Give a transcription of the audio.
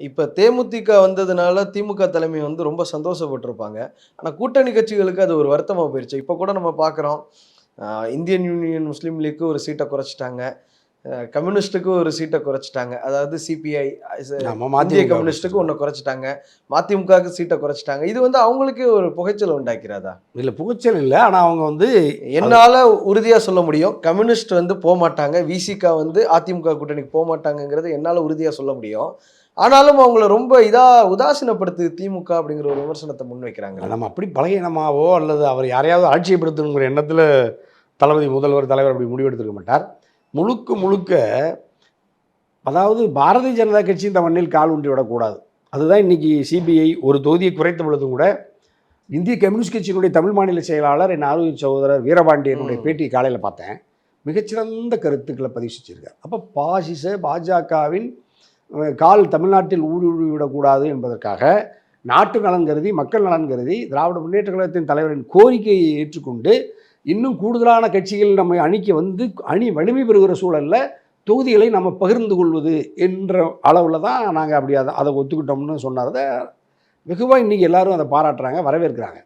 இப்ப தேமுதிக வந்ததுனால திமுக தலைமை வந்து ரொம்ப சந்தோஷப்பட்டிருப்பாங்க. ஆனா கூட்டணி கட்சிகளுக்கு அது ஒரு வருத்தமா போயிருச்சு. இப்ப கூட நம்ம பார்க்குறோம். இந்தியன் யூனியன் முஸ்லீம் லீக்கு ஒரு சீட்ட குறைச்சுட்டாங்க. கம்யூனிஸ்ட்டுக்கு ஒரு சீட்ட குறைச்சுட்டாங்க. அதாவது சிபிஐ நம்ம இந்திய மதிமுக கம்யூனிஸ்ட்டுக்கு குறைச்சிருக்கோம். 1 குறைச்சுட்டாங்க. மதிமுகவுக்கு சீட்ட குறைச்சுட்டாங்க. இது வந்து அவங்களுக்கே ஒரு புகைச்சல் உண்டாக்கிறாதா? இல்ல புகைச்சல் இல்ல. ஆனா அவங்க வந்து அது என்னால உறுதியா சொல்ல முடியும். கம்யூனிஸ்ட் வந்து போமாட்டாங்க. விசிக வந்து அதிமுக கூட்டணிக்கு போமாட்டாங்கங்கிறது என்னால உறுதியா சொல்ல முடியும். ஆனாலும் அவங்கள ரொம்ப உதாசீனப்படுத்துது திமுக அப்படிங்கிற ஒரு விமர்சனத்த முன்வைக்கிறாங்கல்ல. நம்ம அப்படி பலகீனமாவோ அல்லது அவர் யாரையாவது ஆட்சியப்படுத்தணுங்கிற எண்ணத்துல தளபதி முதல்வர், தலைவர் அப்படி முடிவெடுத்திருக்க மாட்டார். முழுக்க முழுக்க அதாவது பாரதிய ஜனதா கட்சி இந்த மண்ணில் கால் ஊன்றி விடக்கூடாது. அதுதான் இன்னைக்கு சிபிஐ ஒரு தொகுதியை குறைத்த பொழுதும் கூட இந்திய கம்யூனிஸ்ட் கட்சியினுடைய தமிழ் மாநில செயலாளர் என் ஆரோக்கிய சகோதரர் வீரபாண்டியனுடைய ம். பேட்டி காலையில் பார்த்தேன். மிகச்சிறந்த கருத்துக்களை பதிவு செஞ்சிருக்கார். அப்போ பாஜகவின் கால் தமிழ்நாட்டில் ஊடுருவிவிடக்கூடாது என்பதற்காக நாட்டு நலன் கருதி, மக்கள் நலன் கருதி, திராவிட முன்னேற்ற கழகத்தின் தலைவரின் கோரிக்கையை ஏற்றுக்கொண்டு இன்னும் கூடுதலான கட்சிகள் நம்ம அணிக்கு வந்து அணி வலிமை பெறுகிற சூழலில் தொகுதிகளை நம்ம பகிர்ந்து கொள்வது என்ற அளவில் தான் நாங்கள் அப்படி அதை ஒத்துக்கிட்டோம்னு சொன்னார். வெகுவாக இன்றைக்கி எல்லாரும் அதை பாராட்டுறாங்க, வரவேற்கிறாங்க.